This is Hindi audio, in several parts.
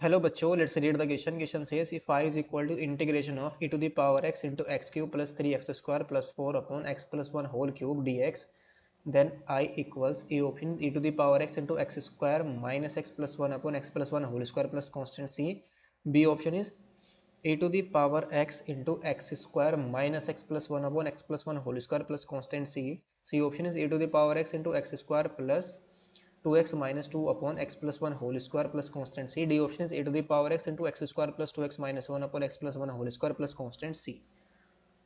Hello बच्चों, let's read the question. Question says if I is equal to integration of e to the power x into x cube plus 3x square plus 4 upon x plus 1 whole cube dx, then I equals a option e to the power x into x square minus x plus 1 upon x plus 1 whole square plus constant c. B option is e to the power x into x square minus x plus 1 upon x plus 1 whole square plus constant c. C option is e to the power x into x square plus 2x minus 2 upon x plus 1 whole square plus constant c. D option is e to the power x into x square plus 2x minus 1 upon x plus 1 whole square plus constant c.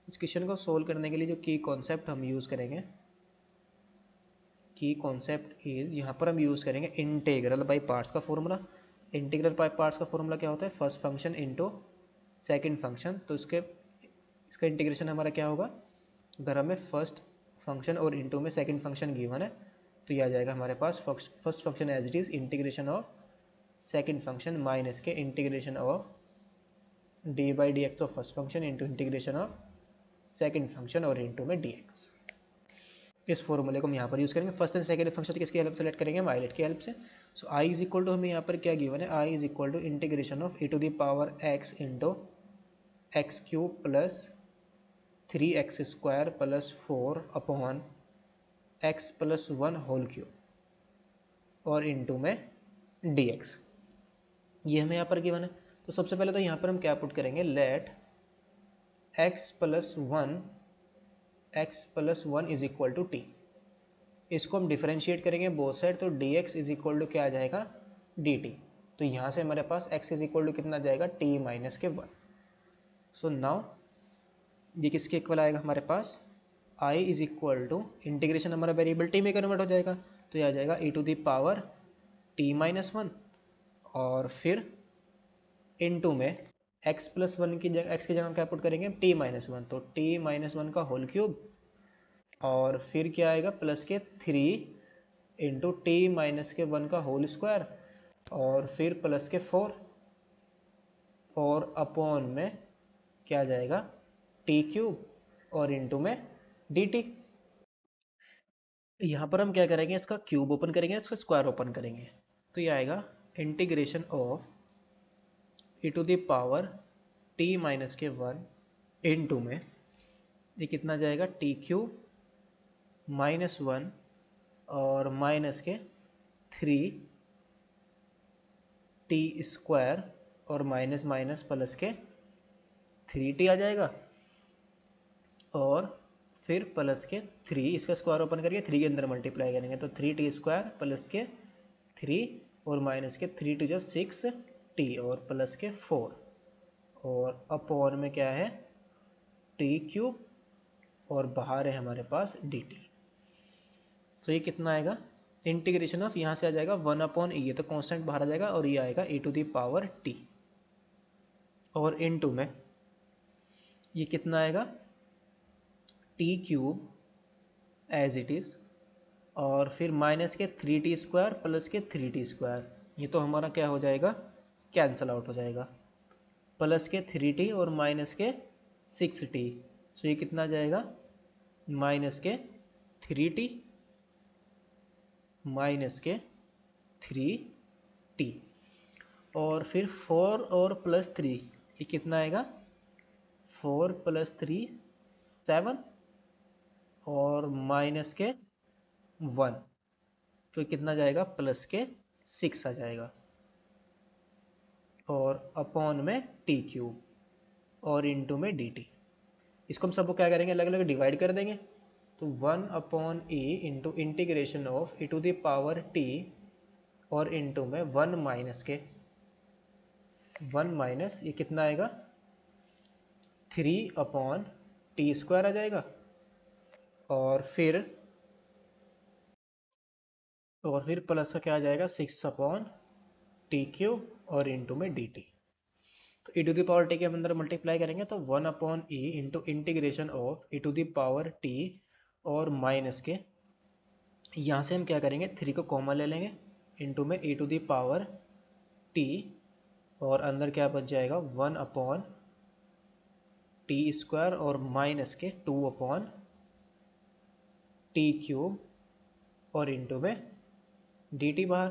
इस क्वेश्चन को सोल्व करने के लिए जो की कॉन्सेप्ट हम यूज़ करेंगे, की कॉन्सेप्ट इज यहाँ पर हम यूज़ करेंगे इंटीग्रल बाय पार्ट्स का फॉर्मूला. इंटीग्रल बाय पार्ट्स का फॉर्मूला क्या होता है? First function into second function. तो इसका इंटीग्रेशन हमारा क्या होगा? अगर हमें फर्स्ट फंक्शन और इंटू में सेकेंड फंक्शन गिवन है तो यह आ जाएगा हमारे पास first function as it is integration of second function minus के integration of d by d x of first function into integration of second function और इंटू में डी एक्स. इस फॉर्मूले को हम यहाँ पर यूज़ करेंगे. फर्स्ट एंड सेकेंड फंक्शन किसकी हेल्प सेलेक्ट करेंगे? हम आईलेट की हेल्प से. So I is equal to हमें यहाँ पर क्या गिवन है? I is equal to integration of e to the power x into x cube plus 3x square plus 4 upon x plus 1 whole cube और इंटू में dx. ये हमें यहाँ पर गिवन है. तो सबसे पहले तो यहाँ पर हम क्या पुट करेंगे? Let x plus one is equal to t. इसको हम डिफरेंशिएट करेंगे बोथ साइड, तो dx इज इक्वल टू क्या आ जाएगा? dt. तो यहाँ से हमारे पास x इज इक्वल टू कितना जाएगा? t माइनस के 1. सो नाउ ये किसके इक्वल आएगा हमारे पास? i is equal to integration हमारा वेरिएबल t में कन्वर्ट हो जाएगा, तो यह आ जाएगा e to the power t minus 1 और फिर इनटू में x प्लस वन की जगह x की जगह क्या पुट करेंगे? t माइनस 1, तो t माइनस 1 का होल क्यूब और फिर क्या आएगा? प्लस के 3 इंटू टी माइनस के 1 का होल स्क्वायर और फिर प्लस के 4 और अपॉन में क्या आ जाएगा? टी क्यूब और इंटू में डी टी. यहाँ पर हम क्या करेंगे? इसका क्यूब ओपन करेंगे, इसका स्क्वायर ओपन करेंगे, तो ये आएगा integration of e to the power t minus के 1 इंटू में ये कितना जाएगा? टी क्यूब माइनस 1 और माइनस के 3t स्क्वायर और माइनस माइनस प्लस के 3t आ जाएगा और फिर प्लस के 3, इसका स्क्वायर ओपन करके 3 के अंदर मल्टीप्लाई करेंगे, तो 3t स्क्वायर प्लस के 3 और माइनस के 3 टू जो 6t और प्लस के 4 और अपॉन में क्या है? टी क्यूब और बाहर है हमारे पास डी टी. तो ये कितना आएगा? इंटीग्रेशन ऑफ यहाँ से आ जाएगा 1 अपॉन ई, ये तो कांस्टेंट बाहर आ जाएगा और ये आएगा e to the power t और इनटू में ये कितना आएगा? T cube as it is और फिर माइनस के 3t स्क्वायर प्लस के 3t स्क्वायर, ये तो हमारा क्या हो जाएगा? कैंसल आउट हो जाएगा. प्लस के 3t और माइनस के 6t, तो ये कितना जाएगा? माइनस के 3t माइनस के 3t और फिर 4 और प्लस 3, ये कितना आएगा? 4 प्लस 3 7 और माइनस के 1, तो कितना जाएगा? प्लस के 6 आ जाएगा और अपॉन में टी क्यूब और इंटू में डी टी. इसको हम सबको क्या करेंगे? अलग अलग डिवाइड कर देंगे, तो 1 upon a into integration of e to the power t और इंटू में 1 माइनस के 1 माइनस ये कितना आएगा? 3 अपॉन टी स्क्वायर आ जाएगा और फिर प्लस का क्या आ जाएगा? 6 अपॉन टी क्यूब और इंटू में डी टी. तो e to the power t के अंदर मल्टीप्लाई करेंगे तो 1 upon e into integration of e to the power t और माइनस के यहाँ से हम क्या करेंगे? 3 को कॉमन ले लेंगे इंटू में e to the power t और अंदर क्या बच जाएगा? 1 अपॉन टी स्क्वायर और माइनस के 2 अपॉन टी क्यूब और इंटू में डी टी बाहर.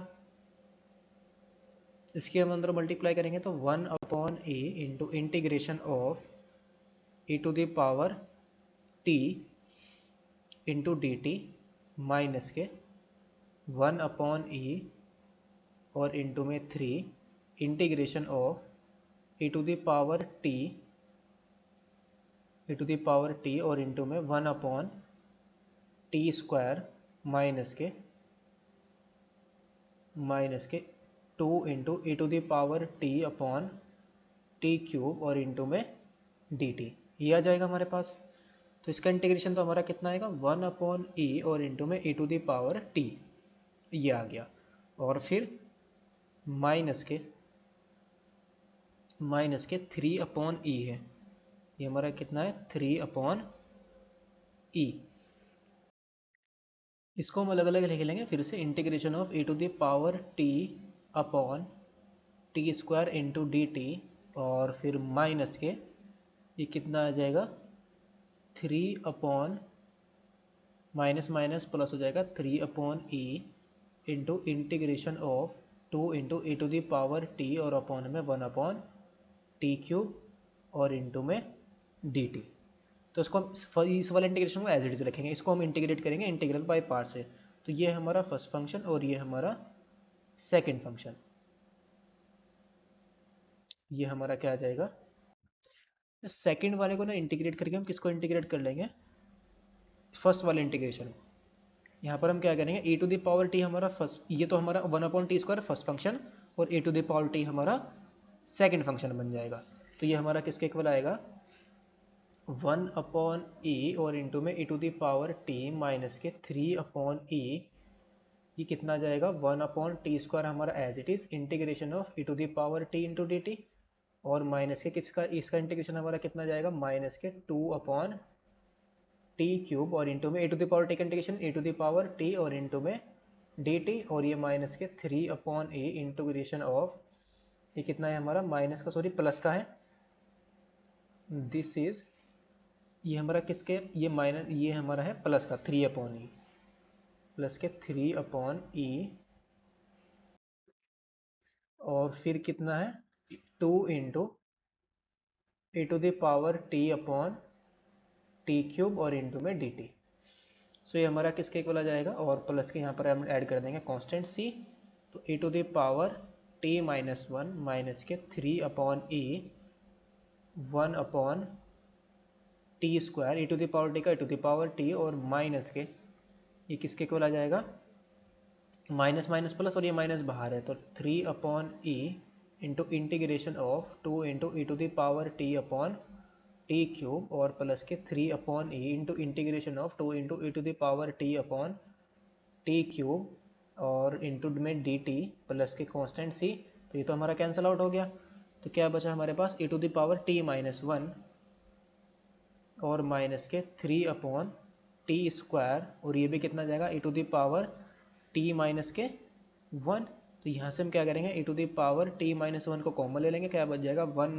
इसके हम अंदर मल्टीप्लाई करेंगे तो 1/a into integration of e to the power t into d t minus के 1/e और इंटू में 3 integration of e to the power t और इंटू में 1/t² माइनस के 2 into e to the power t upon t³ और इंटू में dt। ये आ जाएगा हमारे पास। तो इसका इंटीग्रेशन तो हमारा कितना आएगा 1/e और इंटू में e to the power t, ये आ गया। और फिर माइनस के 3/e है, ये हमारा कितना है 3/e। इसको हम अलग अलग लिख लेंगे फिर से, integration of e to the power t upon t² into d t, और फिर माइनस के ये कितना आ जाएगा 3 अपॉन माइनस माइनस प्लस हो जाएगा 3/e into integration of 2 into e to the power t और अपॉन में 1/t³ और इंटू में dt। तो इसको हम इस वाले इंटीग्रेशन को एज इट इज रखेंगे, इसको हम इंटीग्रेट करेंगे इंटीग्रल बाय पार्ट से। तो ये हमारा फर्स्ट फंक्शन और ये हमारा सेकंड फंक्शन। ये हमारा क्या आ जाएगा, सेकंड वाले को ना इंटीग्रेट करके हम किसको इंटीग्रेट कर लेंगे, फर्स्ट वाले इंटीग्रेशन। यहाँ पर हम क्या करेंगे e to the power t हमारा फर्स्ट, ये तो हमारा 1/t² फर्स्ट फंक्शन और e to the power t हमारा सेकंड फंक्शन बन जाएगा। तो ये हमारा किसके इक्वल आएगा 1/e और इंटू में e to the power t minus के 3/e, ये कितना आ जाएगा 1/t² हमारा as it is integration of e to the power t into d t, और माइनस के किसका, इसका इंटीग्रेशन हमारा कितना जाएगा माइनस के 2/t³ और इंटू में e to the power t का integration e to the power t और इंटू में dt, और ये माइनस के 3/e इंटीग्रेशन ऑफ, ये कितना है हमारा माइनस का, सॉरी प्लस का है, दिस इज, ये हमारा किसके, ये माइनस, ये हमारा है प्लस का 3/e, प्लस के 3/e, और फिर कितना है 2 into e to the power t upon t³ और इंटू में dt। सो ये हमारा किसके इक्वल आ जाएगा, और प्लस के यहाँ पर हम ऐड कर देंगे कांस्टेंट c। तो e to the power t minus 1 minus के 3/e 1/t² e to the power t का e to the power t, और माइनस के ये किसके इक्वल आ जाएगा माइनस माइनस प्लस, और ये माइनस बाहर है तो 3/e into integration of 2 into e to the power t upon t³ और प्लस के 3/e into integration of 2 into e to the power t upon t³ और इंटू में dt प्लस के कांस्टेंट c। तो ये तो हमारा कैंसिल आउट हो गया। तो क्या बचा हमारे पास e to the power t minus 1 और माइनस के 3/t², और ये भी कितना जाएगा e to the power t minus के 1। तो यहाँ से हम क्या करेंगे e to the power t minus 1 को कॉमन ले लेंगे, क्या बच जाएगा 1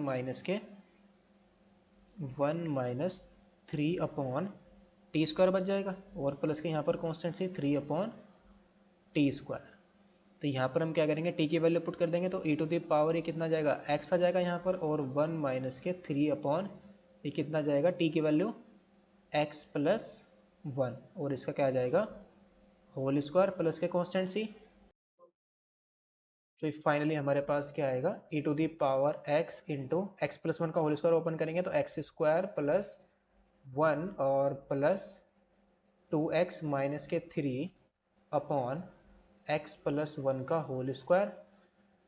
माइनस 3/t² बच जाएगा, और प्लस के यहाँ पर कांस्टेंट से 3/t²। तो यहाँ पर हम क्या करेंगे t की वैल्यू पुट कर देंगे, तो e टू द पावर ये कितना जाएगा x आ जाएगा यहाँ पर, और 1 माइनस के 3 ये कितना जाएगा t की वैल्यू x प्लस 1, और इसका क्या आ जाएगा होल स्क्वायर प्लस के कांस्टेंट c। तो फाइनली हमारे पास क्या आएगा e to the power x into x plus 1 का होल स्क्वायर ओपन करेंगे तो x² प्लस 1 और प्लस 2x माइनस के 3 अपॉन x प्लस 1 का होल स्क्वायर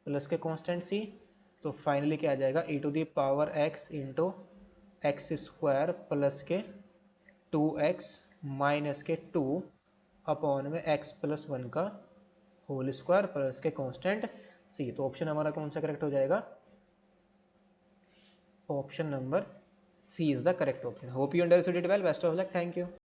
प्लस के कांस्टेंट c। तो फाइनली क्या आ जाएगा e to the power x into x² plus के 2x माइनस के 2 अपॉन में x प्लस 1 का होल स्क्वायर प्लस के कांस्टेंट c। तो ऑप्शन हमारा कौन सा करेक्ट हो जाएगा, option number c is the correct option. Hope you understood it well, best of luck, thank you.